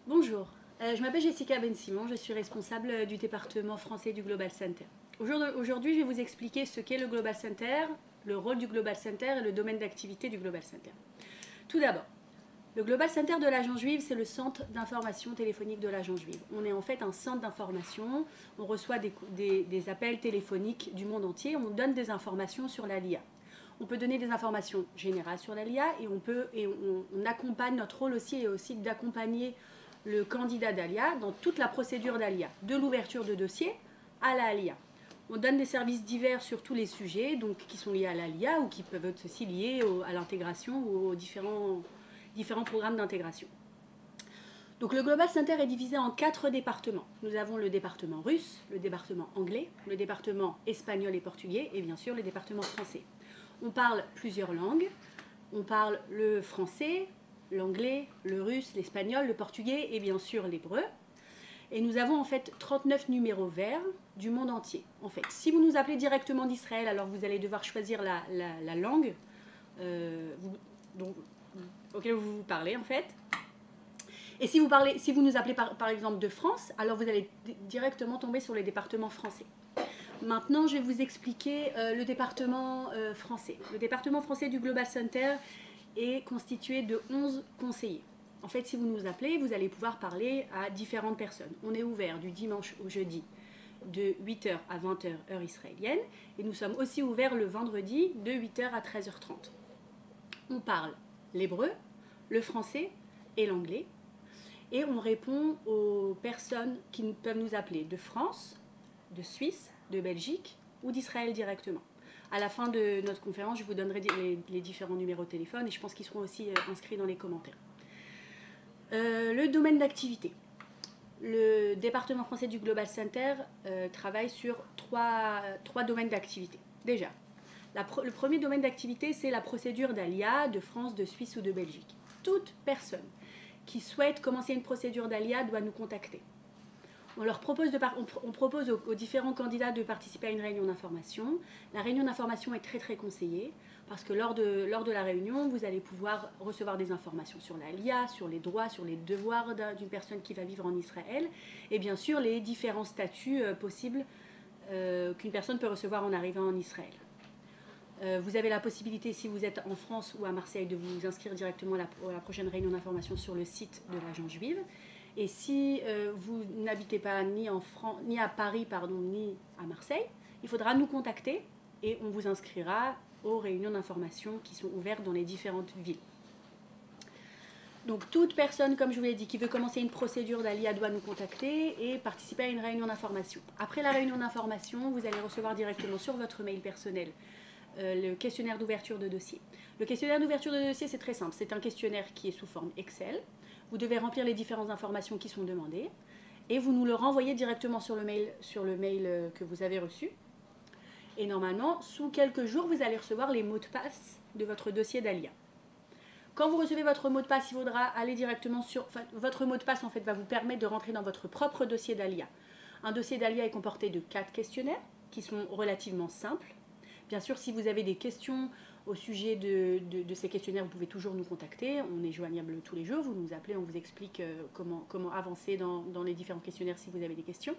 Bonjour, je m'appelle Jessica Ben-Simon, je suis responsable du département français du Global Center. Aujourd'hui, je vais vous expliquer ce qu'est le Global Center, le rôle du Global Center et le domaine d'activité du Global Center. Tout d'abord, le Global Center de l'Agence Juive, c'est le centre d'information téléphonique de l'Agence Juive. On est en fait un centre d'information, on reçoit des appels téléphoniques du monde entier, on donne des informations sur la LIA. On peut donner des informations générales sur la LIA et on accompagne, notre rôle aussi est aussi d'accompagner le candidat d'ALIA dans toute la procédure d'ALIA, de l'ouverture de dossier à la ALIA. On donne des services divers sur tous les sujets donc, qui sont liés à l'ALIA ou qui peuvent être aussi liés à l'intégration ou aux différents programmes d'intégration. Donc le Global Center est divisé en 4 départements. Nous avons le département russe, le département anglais, le département espagnol et portugais et bien sûr le département français. On parle plusieurs langues. On parle le français, l'anglais, le russe, l'espagnol, le portugais et bien sûr l'hébreu. Et nous avons en fait 39 numéros verts du monde entier. En fait, si vous nous appelez directement d'Israël, alors vous allez devoir choisir la langue auquel vous parlez en fait. Et si vous nous appelez par exemple de France, alors vous allez directement tomber sur les départements français. Maintenant, je vais vous expliquer le département français. Le département français du Global Center est constitué de 11 conseillers. En fait, si vous nous appelez, vous allez pouvoir parler à différentes personnes. On est ouvert du dimanche au jeudi de 8h à 20h heure israélienne et nous sommes aussi ouverts le vendredi de 8h à 13h30. On parle l'hébreu, le français et l'anglais et on répond aux personnes qui peuvent nous appeler de France, de Suisse, de Belgique ou d'Israël directement. À la fin de notre conférence, je vous donnerai les différents numéros de téléphone et je pense qu'ils seront aussi inscrits dans les commentaires. Le domaine d'activité. Le département français du Global Center travaille sur trois domaines d'activité. Déjà, le premier domaine d'activité, c'est la procédure d'ALIA de France, de Suisse ou de Belgique. Toute personne qui souhaite commencer une procédure d'ALIA doit nous contacter. On propose aux différents candidats de participer à une réunion d'information. La réunion d'information est très très conseillée parce que lors de la réunion, vous allez pouvoir recevoir des informations sur la LIA, sur les droits, sur les devoirs d'une personne qui va vivre en Israël et bien sûr les différents statuts possibles qu'une personne peut recevoir en arrivant en Israël. Vous avez la possibilité, si vous êtes en France ou à Marseille, de vous inscrire directement à la prochaine réunion d'information sur le site de l'Agence Juive. Et si vous n'habitez pas ni à Paris, ni à Marseille, il faudra nous contacter et on vous inscrira aux réunions d'information qui sont ouvertes dans les différentes villes. Donc toute personne, comme je vous l'ai dit, qui veut commencer une procédure d'ALIA doit nous contacter et participer à une réunion d'information. Après la réunion d'information, vous allez recevoir directement sur votre mail personnel le questionnaire d'ouverture de dossier. Le questionnaire d'ouverture de dossier, c'est très simple. C'est un questionnaire qui est sous forme Excel. Vous devez remplir les différentes informations qui sont demandées et vous nous le renvoyez directement sur le mail que vous avez reçu. Et normalement, sous quelques jours, vous allez recevoir les mots de passe de votre dossier d'ALIA. Quand vous recevez votre mot de passe, il faudra aller directement votre mot de passe en fait va vous permettre de rentrer dans votre propre dossier d'ALIA. Un dossier d'ALIA est comporté de 4 questionnaires qui sont relativement simples. Bien sûr, si vous avez des questions au sujet de ces questionnaires, vous pouvez toujours nous contacter. On est joignable tous les jours. Vous nous appelez, on vous explique comment avancer dans les différents questionnaires si vous avez des questions.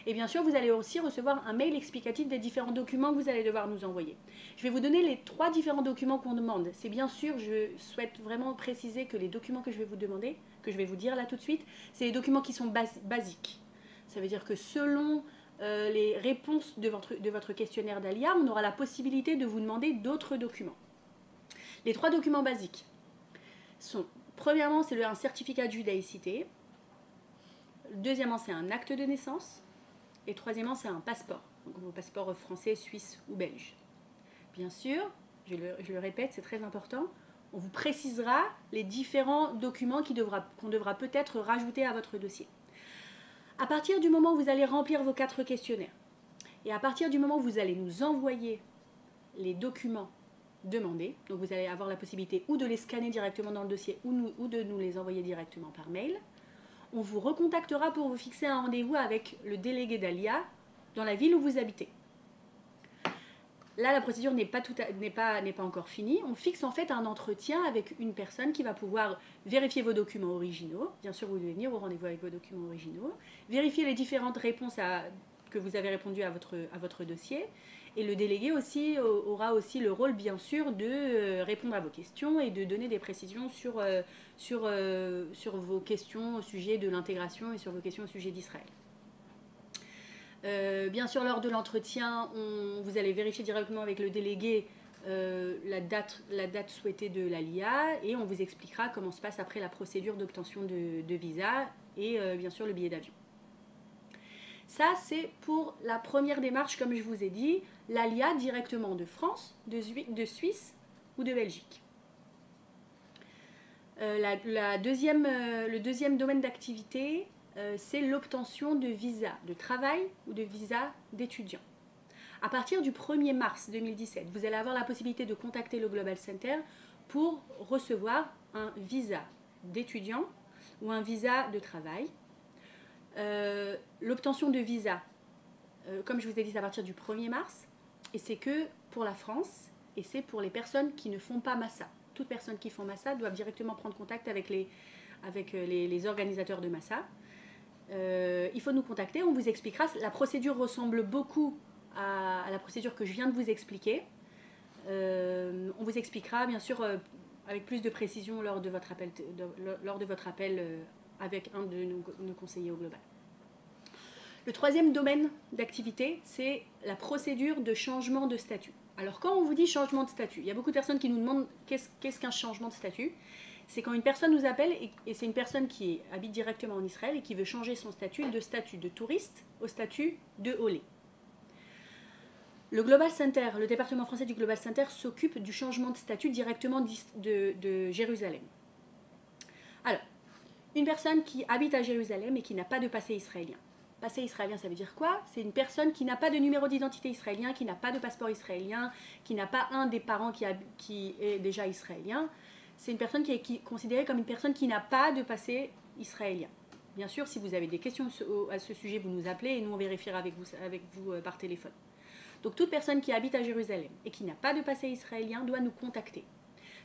Et bien sûr, vous allez aussi recevoir un mail explicatif des différents documents que vous allez devoir nous envoyer. Je vais vous donner les 3 différents documents qu'on demande. C'est bien sûr, je souhaite vraiment préciser que les documents que je vais vous demander, que je vais vous dire là tout de suite, c'est les documents qui sont basiques. Ça veut dire que selon les réponses de votre questionnaire d'ALIA, on aura la possibilité de vous demander d'autres documents. Les 3 documents basiques sont, premièrement, c'est un certificat de judaïcité, deuxièmement, c'est un acte de naissance, et troisièmement, c'est un passeport, donc vos passeports français, suisse ou belge. Bien sûr, je le répète, c'est très important, on vous précisera les différents documents qu'on devra peut-être rajouter à votre dossier. À partir du moment où vous allez remplir vos 4 questionnaires et à partir du moment où vous allez nous envoyer les documents demandés, donc vous allez avoir la possibilité ou de les scanner directement dans le dossier ou de nous les envoyer directement par mail, on vous recontactera pour vous fixer un rendez-vous avec le délégué d'ALIA dans la ville où vous habitez. Là, la procédure n'est pas encore finie. On fixe en fait un entretien avec une personne qui va pouvoir vérifier vos documents originaux. Bien sûr, vous devez venir au rendez-vous avec vos documents originaux, vérifier les différentes réponses que vous avez répondu à votre dossier. Et le délégué aussi aura aussi le rôle, bien sûr, de répondre à vos questions et de donner des précisions sur vos questions au sujet de l'intégration et sur vos questions au sujet d'Israël. Bien sûr, lors de l'entretien, vous allez vérifier directement avec le délégué la date souhaitée de l'ALIA et on vous expliquera comment se passe après la procédure d'obtention de visa et bien sûr le billet d'avion. Ça, c'est pour la première démarche, comme je vous ai dit, l'ALIA directement de France, de Suisse ou de Belgique. Le deuxième domaine d'activité, c'est l'obtention de visa de travail ou de visa d'étudiant. À partir du 1er mars 2017, vous allez avoir la possibilité de contacter le Global Center pour recevoir un visa d'étudiant ou un visa de travail. L'obtention de visa, comme je vous ai dit, c'est à partir du 1er mars, et c'est que pour la France, et c'est pour les personnes qui ne font pas Massa. Toutes personnes qui font Massa doivent directement prendre contact avec les organisateurs de Massa. Il faut nous contacter, on vous expliquera. La procédure ressemble beaucoup à la procédure que je viens de vous expliquer. On vous expliquera, bien sûr, avec plus de précision lors de votre appel, avec un de nos conseillers au global. Le troisième domaine d'activité, c'est la procédure de changement de statut. Alors quand on vous dit changement de statut, il y a beaucoup de personnes qui nous demandent qu'est-ce qu'un changement de statut. C'est quand une personne nous appelle et c'est une personne qui habite directement en Israël et qui veut changer son statut de touriste au statut de Olé. Le Global Center, le département français du Global Center s'occupe du changement de statut directement de Jérusalem. Alors, une personne qui habite à Jérusalem et qui n'a pas de passé israélien. Passé israélien, ça veut dire quoi? C'est une personne qui n'a pas de numéro d'identité israélien, qui n'a pas de passeport israélien, qui n'a pas un des parents qui est déjà israélien. C'est une personne qui est considérée comme une personne qui n'a pas de passé israélien. Bien sûr, si vous avez des questions à ce sujet, vous nous appelez et nous on vérifiera avec vous par téléphone. Donc toute personne qui habite à Jérusalem et qui n'a pas de passé israélien doit nous contacter.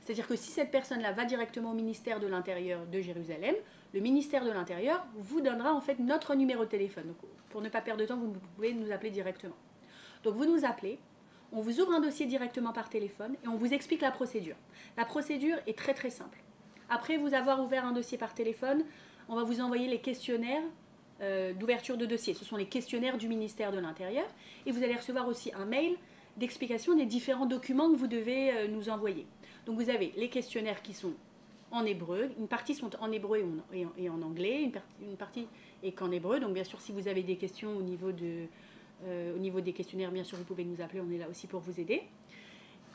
C'est-à-dire que si cette personne-là va directement au ministère de l'Intérieur de Jérusalem, le ministère de l'Intérieur vous donnera en fait notre numéro de téléphone. Donc, pour ne pas perdre de temps, vous pouvez nous appeler directement. Donc vous nous appelez, on vous ouvre un dossier directement par téléphone et on vous explique la procédure. La procédure est très très simple. Après vous avoir ouvert un dossier par téléphone, on va vous envoyer les questionnaires d'ouverture de dossier. Ce sont les questionnaires du ministère de l'Intérieur et vous allez recevoir aussi un mail d'explication des différents documents que vous devez nous envoyer. Donc vous avez les questionnaires qui sont en hébreu, une partie sont en hébreu et en anglais, une partie est qu'en hébreu. Donc bien sûr, si vous avez des questions au niveau des questionnaires, bien sûr, vous pouvez nous appeler, on est là aussi pour vous aider.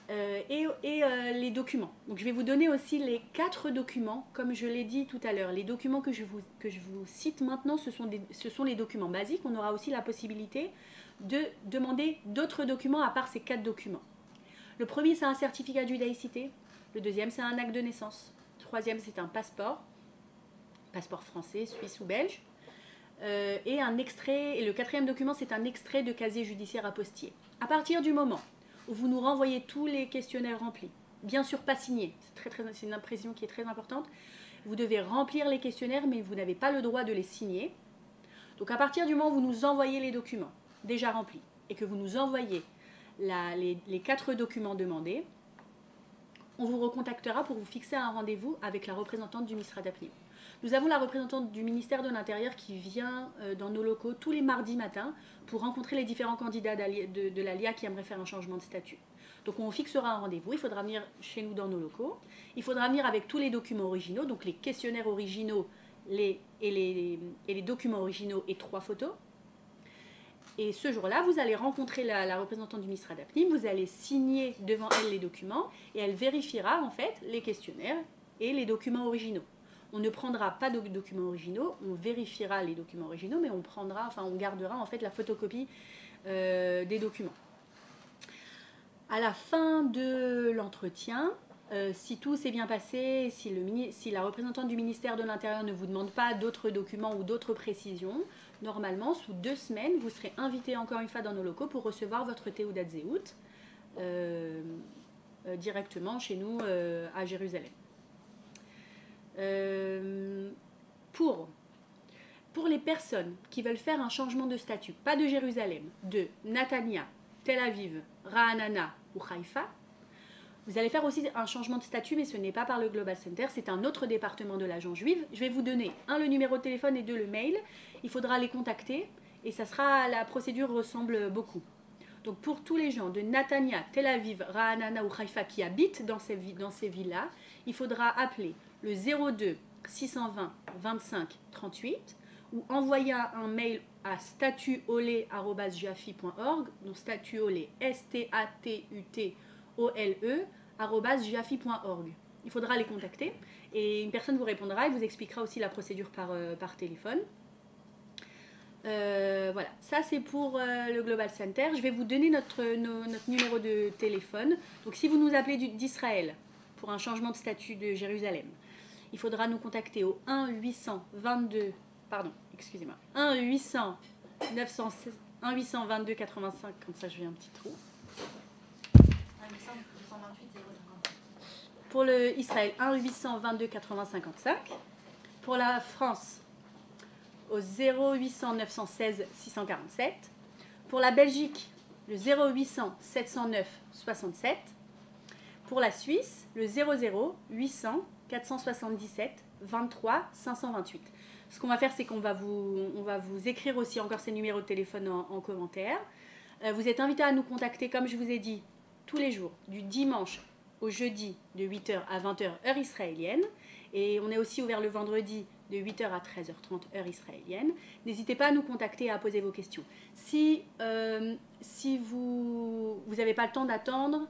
Les documents. Donc je vais vous donner aussi les 4 documents, comme je l'ai dit tout à l'heure. Les documents que je vous cite maintenant, ce sont les documents basiques. On aura aussi la possibilité de demander d'autres documents à part ces 4 documents. Le premier, c'est un certificat de judaïcité. Le deuxième, c'est un acte de naissance. Le troisième, c'est un passeport français, suisse ou belge. Et le quatrième document, c'est un extrait de casier judiciaire apostillé. À partir du moment où vous nous renvoyez tous les questionnaires remplis, bien sûr pas signés, c'est une précision qui est très importante, vous devez remplir les questionnaires, mais vous n'avez pas le droit de les signer. Donc à partir du moment où vous nous envoyez les documents déjà remplis et que vous nous envoyez les 4 documents demandés, on vous recontactera pour vous fixer un rendez-vous avec la représentante du Misra d'Apnim. Nous avons la représentante du ministère de l'Intérieur qui vient dans nos locaux tous les mardis matins pour rencontrer les différents candidats de l'ALIA qui aimeraient faire un changement de statut. Donc on fixera un rendez-vous, il faudra venir chez nous dans nos locaux, il faudra venir avec tous les documents originaux, donc les questionnaires originaux et les documents originaux et 3 photos. Et ce jour-là, vous allez rencontrer la représentante du Misra d'Apnim, vous allez signer devant elle les documents et elle vérifiera en fait les questionnaires et les documents originaux. On ne prendra pas de documents originaux, on vérifiera les documents originaux, mais on gardera en fait la photocopie des documents. À la fin de l'entretien, si tout s'est bien passé, si la représentante du ministère de l'Intérieur ne vous demande pas d'autres documents ou d'autres précisions, normalement, sous 2 semaines, vous serez invité encore une fois dans nos locaux pour recevoir votre Théoudat Zéhout directement chez nous à Jérusalem. Pour les personnes qui veulent faire un changement de statut, pas de Jérusalem, de Natania, Tel Aviv, Ra'anana ou Haïfa, vous allez faire aussi un changement de statut, mais ce n'est pas par le Global Center, c'est un autre département de l'agence juive. Je vais vous donner le numéro de téléphone et le mail. Il faudra les contacter et la procédure ressemble beaucoup. Donc pour tous les gens de Natania, Tel Aviv, Ra'anana ou Haïfa qui habitent dans ces villes-là, il faudra appeler le 02 620 25 38 ou envoyer un mail à statuole@jafi.org, donc statuole, STATUTOLE, Il faudra les contacter et une personne vous répondra et vous expliquera aussi la procédure par téléphone. Voilà, ça c'est pour le Global Center. Je vais vous donner notre numéro de téléphone. Donc si vous nous appelez d'Israël pour un changement de statut de Jérusalem, il faudra nous contacter au 1-822, pardon, excusez-moi, 1-822 85, comme ça je fais un petit trou. Pour le Israël, 1-822 80 55. Pour la France, au 0800 916 647. Pour la Belgique, le 0800 709 67. Pour la Suisse, le 00 800 477 23 528. Ce qu'on va faire, c'est qu'on va vous écrire aussi encore ces numéros de téléphone en commentaire. Vous êtes invités à nous contacter, comme je vous ai dit, tous les jours, du dimanche au jeudi de 8h à 20h, heure israélienne. Et on est aussi ouvert le vendredi de 8h à 13h30, heure israélienne. N'hésitez pas à nous contacter et à poser vos questions. Si vous n'avez pas le temps d'attendre,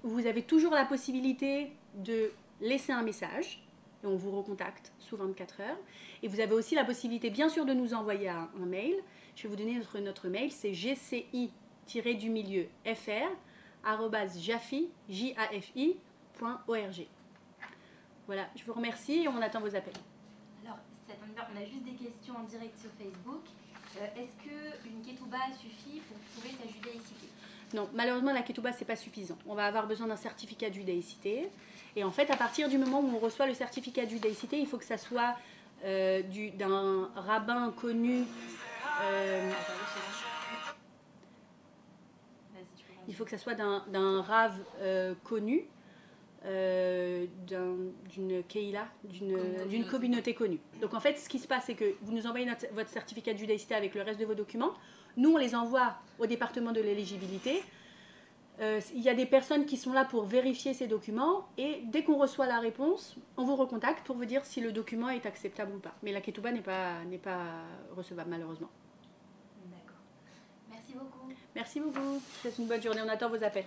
vous avez toujours la possibilité de laisser un message. Et on vous recontacte sous 24 heures. Et vous avez aussi la possibilité, bien sûr, de nous envoyer un mail. Je vais vous donner notre mail, c'est gci-fr@jafi.org. Voilà, je vous remercie et on attend vos appels. Alors, on a juste des questions en direct sur Facebook. Est-ce qu'une ketouba suffit pour prouver sa judaïcité? Non, malheureusement, la ketouba, ce n'est pas suffisant. On va avoir besoin d'un certificat de judaïcité. Et en fait, à partir du moment où on reçoit le certificat de judaïcité, il faut que ça soit d'un rabbin connu. Il faut que ça soit d'un rave connu, d'une keïla, d'une communauté connue. Donc en fait, ce qui se passe, c'est que vous nous envoyez votre certificat de judaïcité avec le reste de vos documents. Nous, on les envoie au département de l'éligibilité. Il y a des personnes qui sont là pour vérifier ces documents et dès qu'on reçoit la réponse, on vous recontacte pour vous dire si le document est acceptable ou pas. Mais la ketouba n'est pas recevable malheureusement. D'accord. Merci beaucoup. Merci beaucoup. Je vous souhaite une bonne journée. On attend vos appels.